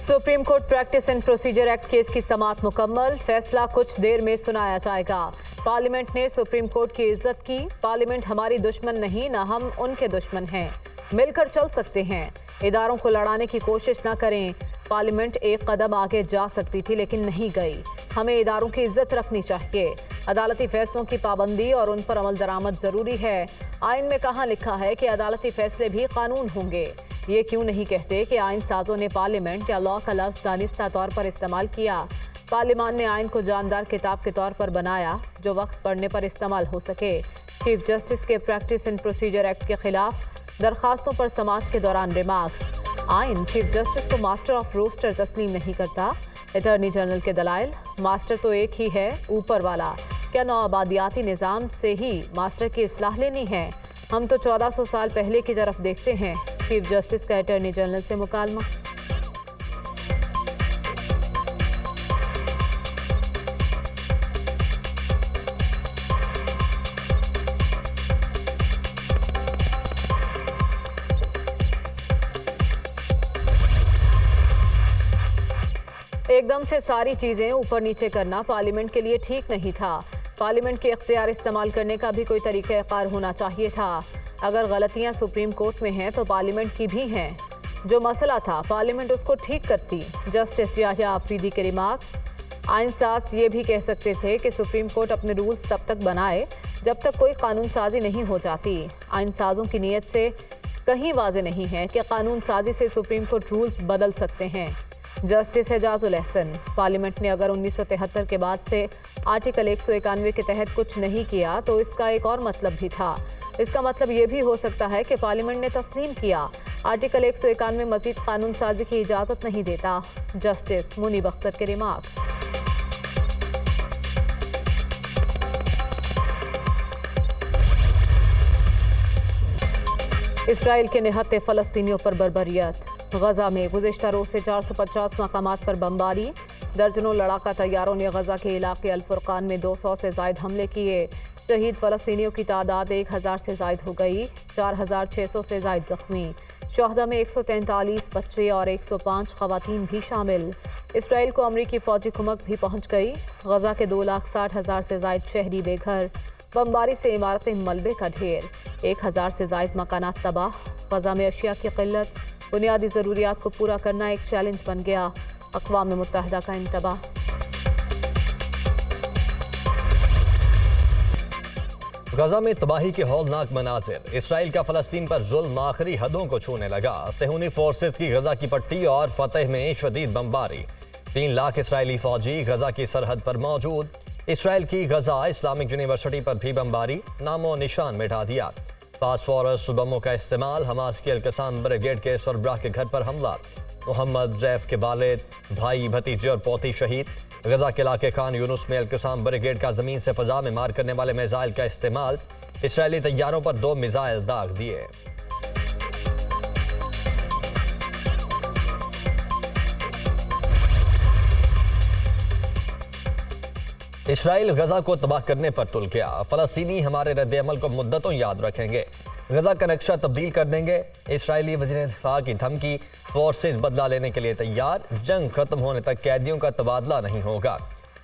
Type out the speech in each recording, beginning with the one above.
Supreme court practice and procedure act case की समाअत मुकम्मल, फैसला कुछ देर में सुनाया जाएगा। पार्लियामेंट ने सुप्रीम कोर्ट की इज्जत की। पार्लियामेंट हमारी दुश्मन नहीं, न हम उनके दुश्मन हैं। मिलकर चल सकते हैं। इदारों को लड़ाने की कोशिश न करें। पार्लियामेंट एक कदम आगे जा सकती थी लेकिन नहीं गई। हमें इदारों की इज्जत रखनी चाहिए। अदालती फैसलों की पाबंदी और उन पर अमल दरामद जरूरी है। आइन में कहाँ लिखा है कि अदालती फैसले भी कानून होंगे? ये क्यों नहीं कहते कि आइन साजों ने पार्लियामेंट या लॉ का लफ्ज़ दानिस्ता तौर पर इस्तेमाल किया? पार्लियामान ने आइन को जानदार किताब के तौर पर बनाया जो वक्त पढ़ने पर इस्तेमाल हो सके। चीफ जस्टिस के प्रैक्टिस एंड प्रोसीजर एक्ट के खिलाफ दरखास्तों पर समाअत के दौरान रिमार्क्स। आइन चीफ जस्टिस को मास्टर ऑफ रोस्टर तस्लीम नहीं करता। अटॉर्नी जनरल के दलाइल, मास्टर तो एक ही है, ऊपर वाला। क्या नौआबादियाती निज़ाम से ही मास्टर की इस्लाह लेनी है? हम तो 1400 साल पहले की तरफ देखते हैं। चीफ जस्टिस का अटॉर्नी जनरल से मुकालमा। एकदम से सारी चीजें ऊपर नीचे करना पार्लियामेंट के लिए ठीक नहीं था। पार्लियामेंट के इख्तियार इस्तेमाल करने का भी कोई तरीक़ाकार होना चाहिए था। अगर गलतियां सुप्रीम कोर्ट में हैं तो पार्लियामेंट की भी हैं। जो मसला था पार्लियामेंट उसको ठीक करती। जस्टिस याहिया आफरीदी के रिमार्क्स। आइनसाज ये भी कह सकते थे कि सुप्रीम कोर्ट अपने रूल्स तब तक बनाए जब तक कोई कानून साजी नहीं हो जाती। आइनसाजों की नीयत से कहीं वाज़े नहीं है कि कानून साजी से सुप्रीम कोर्ट रूल्स बदल सकते हैं। जस्टिस एजाजुल एहसन। पार्लियामेंट ने अगर 1973 के बाद से आर्टिकल 191 के तहत कुछ नहीं किया तो इसका एक और मतलब भी था। इसका मतलब ये भी हो सकता है कि पार्लियामेंट ने तस्लीम किया आर्टिकल 191 मजीद कानून साजी की इजाज़त नहीं देता। जस्टिस मुनीब अख्तर के रिमार्क्स। इसराइल के निहत्ते फ़लस्तीनियों पर बर्बरियत। गजा में गुज़िश्ता रोज़ से 450 मकामात पर बमबारी। दर्जनों लड़ाका तैयारों ने गजा के इलाके अल-फुरकान में 200 से ज़ायद हमले किए। शहीद फ़लस्तीनियों की तादाद 1000 से ज़ायद हो गई। 4600 से ज़ायद ज़ख्मी। शहदा में 143 बच्चे और 105 ख़वातीन भी शामिल। इसराइल को अमरीकी फ़ौजी कुमक भी पहुँच गई। गजा के 2,60,000 से ज़ायद शहरी बेघर। बमबारी से इमारतें मलबे का ढेर। 1000 से ज़ायद मकानात तबाह। गजा में अशिया की क़िल्लत। बुनियादी ज़रूरियात को पूरा करना एक चैलेंज बन गया। अक़वाम मुत्तहिदा का इंतबाह। गजा में तबाही के हौलनाक मनाजिर। इसराइल का फ़लस्तीन पर जुल्म आखिरी हदों को छूने लगा। सेहूनी फोर्सेस की गजा की पट्टी और फतेह में शदीद बमबारी। 3 लाख इसराइली फ़ौजी गजा की सरहद पर मौजूद। इसराइल की गजा इस्लामिक यूनिवर्सिटी पर भी बमबारी नामो निशान मिटा दिया। फास्फोरस बमों का इस्तेमाल। हमास की अल-कसाम ब्रिगेड के सरबराह के घर पर हमला। मोहम्मद जैफ के वालिद, भाई, भतीजे और पोती शहीद। गजा के इलाके खान यूनुस में अल-कसाम ब्रिगेड का ज़मीन से फ़ज़ा में मार करने वाले मिसाइल का इस्तेमाल। इसराइली तैयारों पर 2 मिसाइल दाग दिए। इसराइल गजा को तबाह करने पर तुल गया। फ़लस्तीनी हमारे रद्द-ए-अमल को मुद्दतों याद रखेंगे। गजा का नक्शा तब्दील कर देंगे। इसराइली वज़ीर दिफा की धमकी। फोर्सेस बदला लेने के लिए तैयार। जंग खत्म होने तक कैदियों का तबादला नहीं होगा।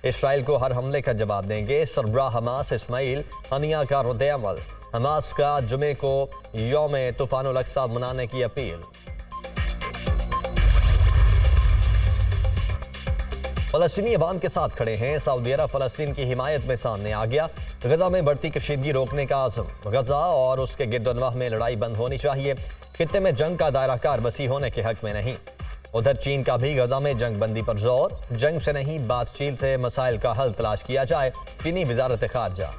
इसराइल को हर हमले का जवाब देंगे। सरबराह हमास इस्माइल हनिया का रद्द-ए-अमल। हमास का जुमे को यौम तूफ़ानुल अक्सा मनाने की अपील। फ़लस्तीनी अवाम के साथ खड़े हैं। सऊदी अरब फ़लस्तीन की हिमायत में सामने आ गया। गजा में बढ़ती कशीदगी रोकने का आज़म। गजा और उसके गिरदोनवाह में लड़ाई बंद होनी चाहिए। खित्ते में जंग का दायरा कार वसी होने के हक में नहीं। उधर चीन का भी गजा में जंग बंदी पर जोर। जंग से नहीं, बातचीत से मसाइल का हल तलाश किया जाए। चीनी वज़ारत ख़ारजा।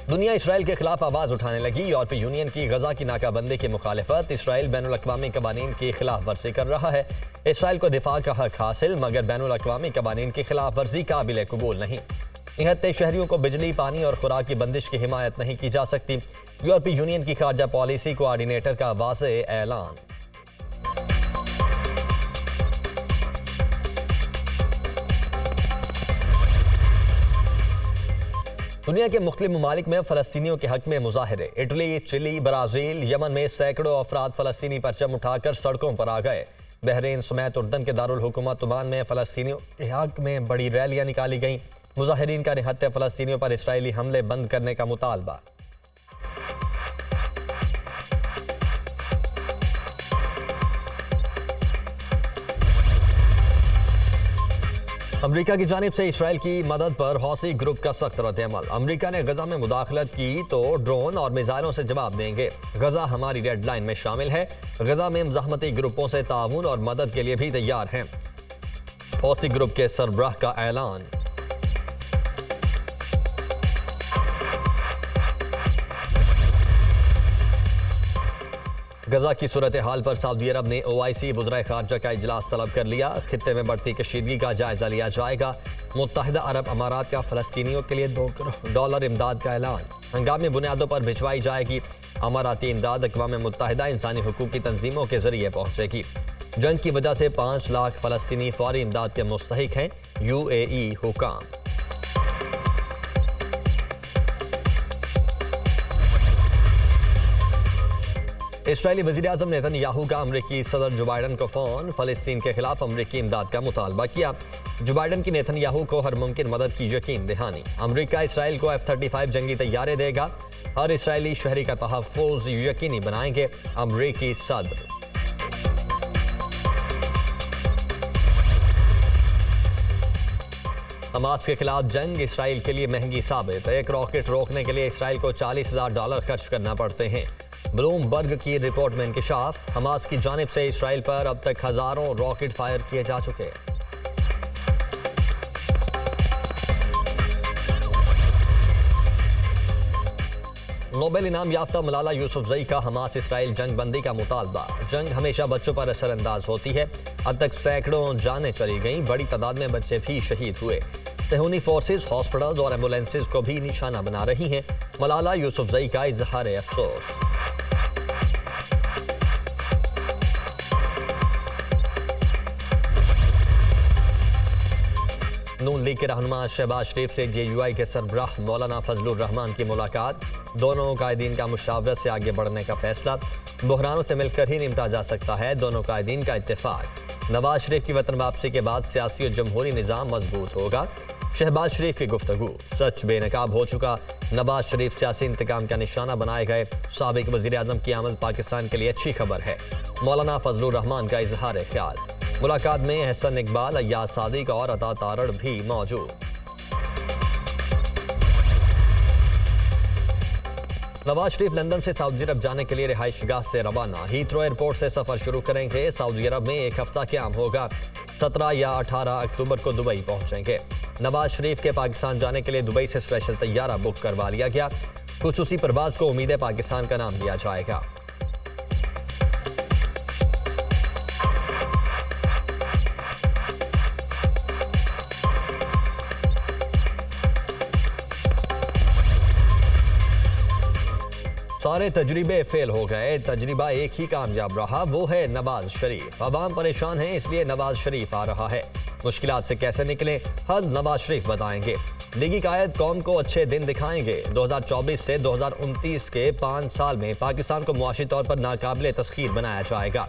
दुनिया इसराइल के खिलाफ आवाज उठाने लगी। यूरोपीय यूनियन की गजा की नाकाबंदी की मुखालिफत। इसराइल बैनुल अक़वामी कवानीन की खिलाफ वर्जी कर रहा है। इसराइल को दिफा का हक हासिल, मगर बैनुल अक़वामी कवानीन की खिलाफ वर्जी काबिल कबूल नहीं। निहत्ते शहरियों को बिजली, पानी और खुराक की बंदिश की हिमायत नहीं की जा सकती। यूरोपीय यूनियन की खारजा पॉलिसी कोऑर्डिनेटर का वाज़ेह ऐलान। दुनिया के मुख्तलिफ ममालिक में फ़लस्तीनियों के हक में मुजाहरे। इटली, चिली, ब्राज़ील, यमन में सैकड़ों अफराद फ़लस्तीनी परचम उठाकर सड़कों पर आ गए। बहरीन समेत उर्दन के दारुल हुकूमत ओमान में फ़लस्तीनियों के हक में बड़ी रैलियां निकाली गईं। मुजाहिरीन का निहत्थे फ़लस्तीनियों पर इसराइली हमले बंद करने का मुतालबा। अमरीका की जानिब से इसराइल की मदद पर हौसी ग्रुप का सख्त रद्द-ए-अमल। अमरीका ने गजा में मुदाखलत की तो ड्रोन और मिसाइलों से जवाब देंगे। गजा हमारी रेड लाइन में शामिल है। गजा में मुज़ाहमती ग्रुपों से ताउन और मदद के लिए भी तैयार हैं। हौसी ग्रुप के सरबराह का ऐलान। गजा की सूरत हाल पर सऊदी अरब ने OIC वज़राए ख़ारजा का इजलास तलब कर लिया। खित्ते में बढ़ती कशीदगी का जायजा लिया जाएगा। मुत्तहिदा अरब अमारात का फ़लस्तीनियों के लिए $2 करोड़ इमदाद का ऐलान। हंगामी बुनियादों पर भिजवाई जाएगी। अमाराती इमदाद अक़वाम मुत्तहिदा इंसानी हुकूक की तंजीमों के जरिए पहुँचेगी। जंग की वजह से 5 लाख फ़लस्तीनी फौरी इमदाद के मुस्तहिक हैं। UAE हुकाम। इसराइली वज़ीर-ए-आज़म नेतन्याहू का अमरीकी सदर जो बाइडन को फ़ोन। फ़लस्तीन के खिलाफ अमरीकी इमदाद का मुतालबा किया। जो बाइडन की नेतन्याहू को हर मुमकिन मदद की यकीन दहानी। अमरीका इसराइल को F-35 जंगी तैयारे देगा। हर इसराइली शहरी का तहफ़्फ़ुज़ यकीनी बनाएंगे अमरीकी सदर। हमास के खिलाफ जंग इसराइल के लिए महंगी साबित। एक रॉकेट रोकने के लिए इसराइल को $40,000 खर्च करना पड़ते हैं। ब्लूमबर्ग की रिपोर्ट में इंकिशाफ। हमास की जानिब से इसराइल पर अब तक हजारों रॉकेट फायर किए जा चुके हैं। नोबेल इनाम याफ्ता मलाला यूसुफजई का हमास इसराइल जंग बंदी का मुतालबा। जंग हमेशा बच्चों पर असरअंदाज होती है। अब तक सैकड़ों जानें चली गईं। बड़ी तादाद में बच्चे भी शहीद हुए। सहूनी फोर्सेस हॉस्पिटल्स और एम्बुलेंसेज को भी निशाना बना रही हैं। मलाला यूसुफजई का इजहार अफसोस। नून लीग के रहनुमा शहबाज शरीफ से JUI के सरबराह मौलाना फजलुर रहमान की मुलाकात। दोनों कायदीन का मुशावरत से आगे बढ़ने का फैसला। बहरानों से मिलकर ही निपटा जा सकता है। दोनों कायदीन का इत्तेफाक। नवाज शरीफ की वतन वापसी के बाद सियासी और जमहूरी निज़ाम मजबूत होगा। शहबाज शरीफ की गुफ्तगू। सच बेनकाब हो चुका। नवाज शरीफ सियासी इंतकाम का निशाना बनाए गए। साबिक वज़ीर-ए-आज़म की आमद पाकिस्तान के लिए अच्छी खबर है। मौलाना फजलुर रहमान का इजहार ख्याल। मुलाकात में हसन इकबाल, अय्याज सादिक और अता तारड़ भी मौजूद। नवाज शरीफ लंदन से सऊदी अरब जाने के लिए रिहाइशगाह से रवाना। हीथ्रो एयरपोर्ट से सफर शुरू करेंगे। सऊदी अरब में एक हफ्ता क़याम होगा। 17 या 18 अक्टूबर को दुबई पहुंचेंगे। नवाज शरीफ के पाकिस्तान जाने के लिए दुबई से स्पेशल तैयारा बुक करवा लिया गया। खुसूसी परवाज को उम्मीद पाकिस्तान का नाम दिया जाएगा। सारे तजरीबे फेल हो गए। तजरीबा एक ही कामयाब रहा, वो है नवाज शरीफ। अवाम परेशान है, इसलिए नवाज शरीफ आ रहा है। मुश्किलात से कैसे निकले, हल नवाज शरीफ बताएंगे। लीगी कायद कौम को अच्छे दिन दिखाएंगे। 2024 से 2029 के 5 साल में पाकिस्तान को मुआशी तौर पर नाकाबिले तस्खीर बनाया जाएगा।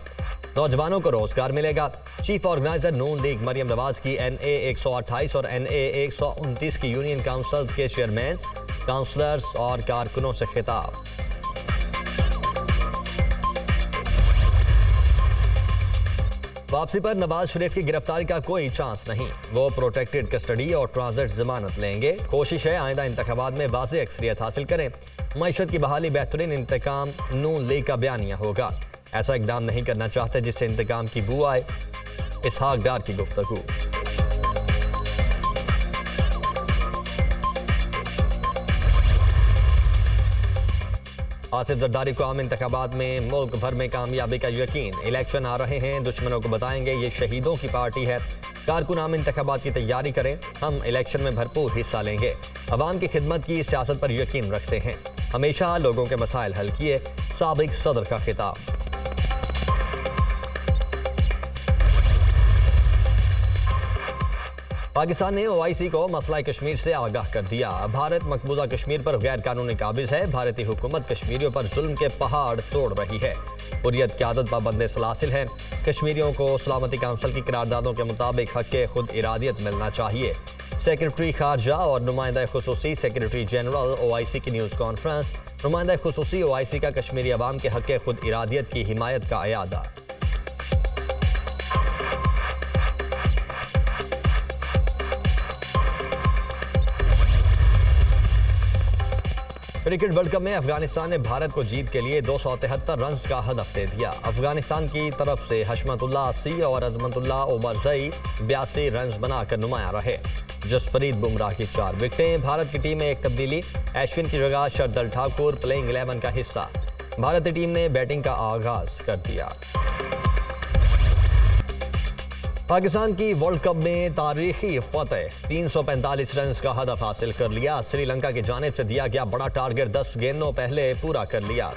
नौजवानों को रोजगार मिलेगा। चीफ ऑर्गेनाइजर नून लीग मरियम नवाज की NA 128 और NA 129 की यूनियन काउंसिल्स के चेयरमैन, काउंसलर्स और कारकुनों से खिताब। वापसी पर नवाज शरीफ की गिरफ्तारी का कोई चांस नहीं। वो प्रोटेक्टेड कस्टडी और ट्रांजिट जमानत लेंगे। कोशिश है आइंदा इंतखाबात में वाज़ेह अक्सरियत हासिल करें। मईशत की बहाली बेहतरीन इंतकाम नून लीग का बयानिया होगा। ऐसा इकदाम नहीं करना चाहते जिससे इंतकाम की बू आए। इसहाक डार की गुफ्तगू। आसिफ जरदारी को आम इंतखाबात में मुल्क भर में कामयाबी का यकीन। इलेक्शन आ रहे हैं, दुश्मनों को बताएंगे ये शहीदों की पार्टी है। कारकुन आम इंतखाबात की तैयारी करें, हम इलेक्शन में भरपूर हिस्सा लेंगे। अवाम की खिदमत की सियासत पर यकीन रखते हैं, हमेशा लोगों के मसाइल हल किए। साबिक सदर का खिताब। पाकिस्तान ने ओआईसी को मसला कश्मीर से आगाह कर दिया। भारत मकबूजा कश्मीर पर गैर कानूनी काबिज है। भारतीय हुकूमत कश्मीरियों पर जुल्म के पहाड़ तोड़ रही है। हुर्रियत क़यादत पाबंद सलासिल है। कश्मीरियों को सलामती काउंसिल की करारदादों के मुताबिक हक़ खुद इरादियत मिलना चाहिए। सेक्रेटरी खारजा और नुमाइंदा खुसूसी सेक्रेटरी जनरल ओआईसी की न्यूज़ कॉन्फ्रेंस। नुमाइंदा खुसूसी ओआईसी का कश्मीरी अवाम के हक़ खुद इरादियत की हिमायत का अयादा। क्रिकेट वर्ल्ड कप में अफगानिस्तान ने भारत को जीत के लिए 273 रन का हदफ दे दिया। अफगानिस्तान की तरफ से हशमतुल्लाह 80 और अजमतुल्लाह ओमरजई 82 रन बनाकर नुमाया रहे। जसप्रीत बुमराह की 4 विकेटें। भारत की टीम में एक तब्दीली, अश्विन की जगह शार्दुल ठाकुर प्लेइंग 11 का हिस्सा। भारतीय टीम ने बैटिंग का आगाज कर दिया। पाकिस्तान की वर्ल्ड कप में तारीखी फतेह, 345 रन का हदफ हासिल कर लिया। श्रीलंका की जानिब से दिया गया बड़ा टारगेट 10 गेंदों पहले पूरा कर लिया।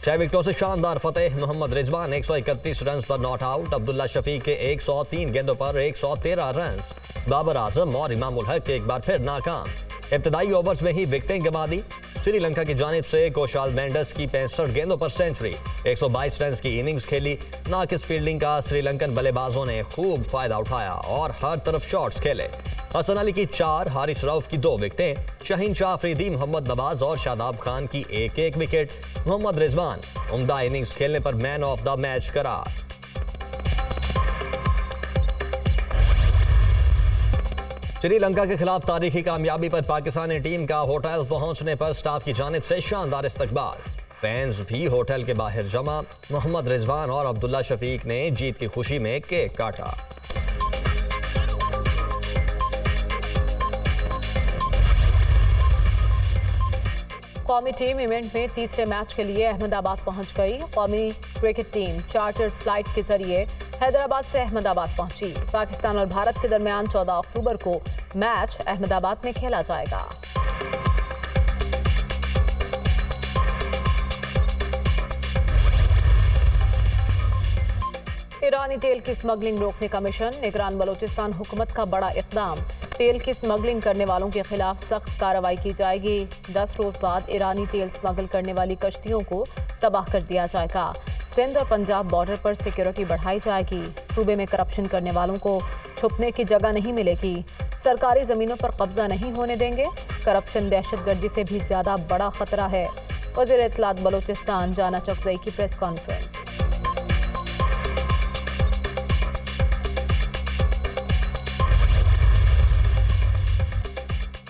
6 विकेटों से शानदार फतेह। मोहम्मद रिजवान 131 रन पर नॉट आउट। अब्दुल्ला शफीक के 103 गेंदों पर 113 रन। बाबर आजम और इमामुल हक एक बार फिर नाकाम। इब्तदाई ओवर्स में ही विकेटें गंवा दी। श्रीलंका की जानिब से कोशाल मेंडस की 65 गेंदों पर सेंचुरी, 122 रन की इनिंग्स खेली। नाकिस फील्डिंग का श्रीलंकन बल्लेबाजों ने खूब फायदा उठाया और हर तरफ शॉट्स खेले। हसन अली की 4, हारिस रऊफ की 2 विकेटें, शाहीन शाह अफरीदी, मोहम्मद नवाज और शादाब खान की एक विकेट। मोहम्मद रिजवान उम्दा इनिंग्स खेलने पर मैन ऑफ द मैच करार। श्रीलंका के खिलाफ तारीखी कामयाबी पर पाकिस्तानी टीम का होटल पहुंचने पर स्टाफ की जानिब से शानदार इस्तकबाल। फैंस भी होटल के बाहर जमा। मोहम्मद रिजवान और अब्दुल्ला शफीक ने जीत की खुशी में केक काटा। कौमी टीम इवेंट में तीसरे मैच के लिए अहमदाबाद पहुंच गई। कौमी क्रिकेट टीम चार्टर्ड फ्लाइट के जरिए हैदराबाद से अहमदाबाद पहुंची। पाकिस्तान और भारत के दरमियान 14 अक्टूबर को मैच अहमदाबाद में खेला जाएगा। ईरानी तेल की स्मगलिंग रोकने का मिशन। निगरान बलूचिस्तान हुकूमत का बड़ा इक़दाम। तेल की स्मगलिंग करने वालों के खिलाफ सख्त कार्रवाई की जाएगी। 10 रोज बाद ईरानी तेल स्मगल करने वाली कश्तियों को तबाह कर दिया जाएगा। सिंध और पंजाब बॉर्डर पर सिक्योरिटी बढ़ाई जाएगी। सूबे में करप्शन करने वालों को छुपने की जगह नहीं मिलेगी। सरकारी जमीनों पर कब्जा नहीं होने देंगे। करप्शन दहशतगर्दी से भी ज्यादा बड़ा खतरा है। वज़ीर इत्तलात बलूचिस्तान जाना चकजई की प्रेस कॉन्फ्रेंस।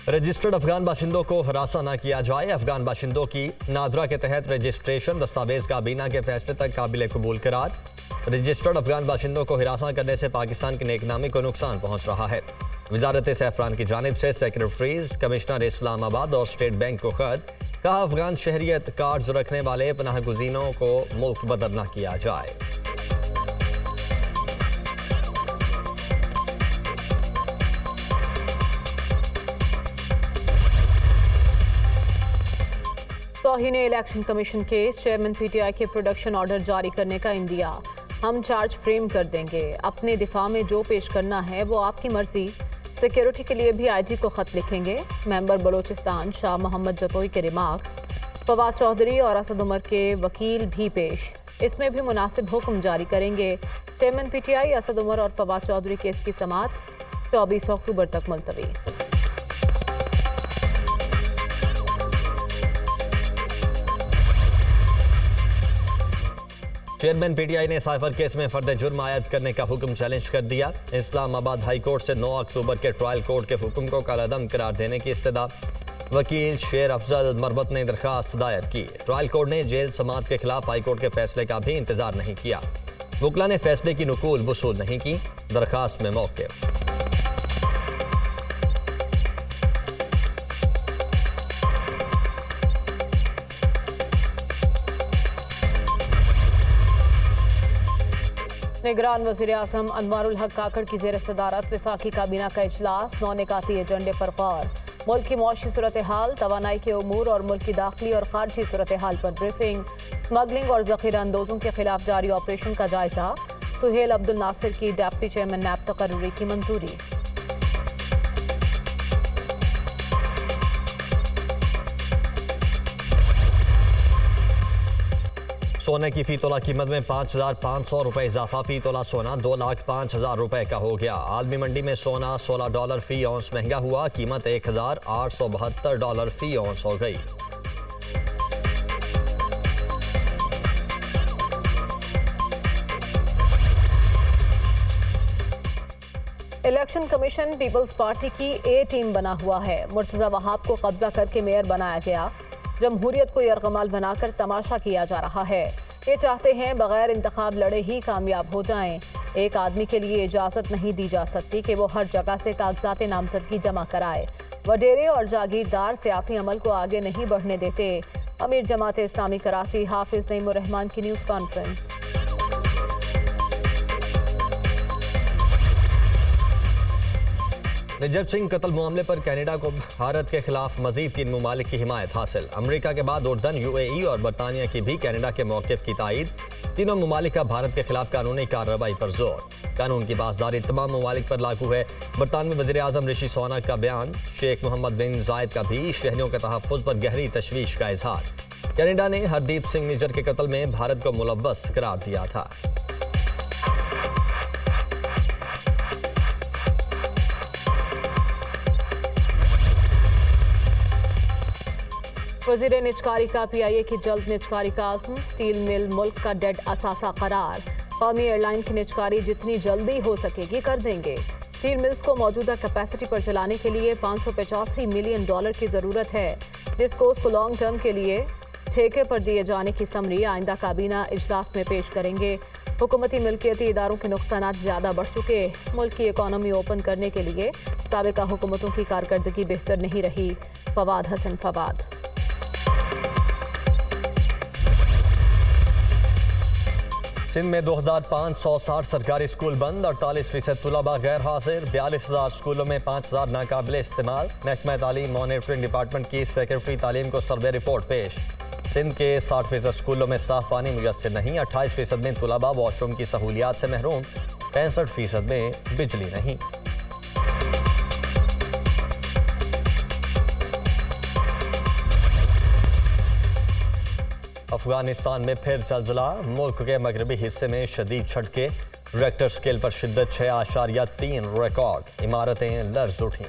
रजिस्टर्ड अफगान बाशिंदों को हरासा न किया जाए। अफगान बाशिंदों की नादरा के तहत रजिस्ट्रेशन दस्तावेज काबीना के फैसले तक काबिल कबूल करार। रजिस्टर्ड अफगान बाशिंदों को हिरासा करने से पाकिस्तान की नेकनामी को नुकसान पहुंच रहा है। वजारत सैफरान की जानिब से सेक्रेटरीज, कमिश्नर इस्लामाबाद और स्टेट बैंक को खत। कहा, अफगान शहरियत कार्ड्स रखने वाले पनाह गुज़ीनों को मुल्क बदर न किया जाए। तौहीन इलेक्शन कमीशन के चेयरमैन पीटीआई के प्रोडक्शन ऑर्डर जारी करने का इंदिया। हम चार्ज फ्रेम कर देंगे। अपने दिफा में जो पेश करना है वो आपकी मर्जी। सिक्योरिटी के लिए भी आईजी को खत लिखेंगे। मेंबर बलूचिस्तान शाह मोहम्मद जतोई के रिमार्क्स। फवाद चौधरी और असद उमर के वकील भी पेश। इसमें भी मुनासिब हुक्म जारी करेंगे। चेयरमैन पीटीआई असद उमर और फवाद चौधरी केस की समाअत 24 अक्टूबर तक मुलतवी। चेयरमैन पीटीआई ने साइफर केस में फर्द जुर्म आयद करने का हुक्म चैलेंज कर दिया। इस्लामाबाद हाई कोर्ट से 9 अक्टूबर के ट्रायल कोर्ट के हुक्म को कलअदम करार देने की इस्तदा। वकील शेर अफजल मरबत ने दरखास्त दायर की। ट्रायल कोर्ट ने जेल समाअत के खिलाफ हाई कोर्ट के फैसले का भी इंतजार नहीं किया। वकला ने फैसले की नुकूल वसूल नहीं की। दरखास्त में मौक़िफ़। निगरान वज़ीर आज़म अनवारुल हक काकड़ की ज़ेर सदारत वफाकी काबीना का इजलास। 9 निकाती एजेंडे पर गौर। मुल्क की मौशी सूरत हाल, तवानाई के उमूर और मुल्क की दाखिली और खारजी सूरत हाल पर ब्रीफिंग। स्मगलिंग और ज़ख़ीरा अंदोज़ों के खिलाफ जारी ऑपरेशन का जायजा। सुहेल अब्दुल नासिर की डिप्टी चेयरमैन नैब तकर्री की मंजूरी। सोने की फी तोला कीमत में 5,500 रुपए इजाफा। फी तोला सोना 2,05,000 रुपए का हो गया। आलमी मंडी में सोना $16 फी औंस महंगा हुआ। कीमत $1,872 फी औंस हो गई। इलेक्शन कमीशन पीपल्स पार्टी की ए टीम बना हुआ है। मुर्तजा वहाब को कब्जा करके मेयर बनाया गया। जमहूरियत को यरगमाल बनाकर तमाशा किया जा रहा है। ये चाहते हैं बगैर इंतखाब लड़े ही कामयाब हो जाएं। एक आदमी के लिए इजाज़त नहीं दी जा सकती कि वो हर जगह से कागजात नामजदगी जमा कराए। वडेरे और जागीरदार सियासी अमल को आगे नहीं बढ़ने देते। अमीर जमात इस्लामी कराची हाफिज नईमुर रहमान की न्यूज़ कॉन्फ्रेंस। निजर सिंह कत्ल मामले पर कनाडा को भारत के खिलाफ मजीद 3 ममालिक की हिमायत हासिल। अमेरिका के बाद उर्दन, UAE और बरतानिया की भी कनाडा के मौक़िफ़ की तायीद। तीनों ममालिक का भारत के खिलाफ कानूनी कार्रवाई पर जोर। कानून की पासदारी तमाम ममालिक पर लागू है। बरतानवी वज़ीर-ए-आज़म ऋषि सुनाक का बयान। शेख मोहम्मद बिन जायद का भी शहरियों के तहफ़्फ़ुज़ पर गहरी तशवीश का इजहार। कनाडा ने हरदीप सिंह निजर के कत्ल में भारत को मुलव्वस करार दिया था। वज़ीर निजकारी का PIA की जल्द निजकारी का आज़म। स्टील मिल मुल्क का डेड असासा करार। कौमी एयरलाइन की निजकारी जितनी जल्दी हो सकेगी कर देंगे। स्टील मिल्स को मौजूदा कैपेसिटी पर चलाने के लिए $585 मिलियन की ज़रूरत है। डिस्कोस को लॉन्ग टर्म के लिए ठेके पर दिए जाने की समरी आइंदा काबीना इजलास में पेश करेंगे। हुकूमती मिल्कियती इदारों के नुकसानात ज़्यादा बढ़ चुके। मुल्क की इकॉनमी ओपन करने के लिए साबिका हुकूमतों की कारकर्दगी बेहतर नहीं रही। फवाद हसन फवाद। सिंध में 2,560 सरकारी स्कूल बंद। 48% तलबा गैर हाजिर। 42,000 स्कूलों में 5,000 नाकाबिल इस्तेमाल। महकमा तालीम मॉनिटरिंग डिपार्टमेंट की सेक्रेटरी तालीम को सर्वे रिपोर्ट पेश। सिंध के 60% स्कूलों में साफ पानी मुयस्सर नहीं। 28% में तलबा वॉशरूम की सहूलियात से महरूम। 65% में बिजली नहीं। अफगानिस्तान में फिर ज़ल्ज़ला। मुल्क के मगरबी हिस्से में शदीद झटके। रेक्टर स्केल पर शिद्दत 6.3 रिकॉर्ड। इमारतें लर्ज़ उठीं।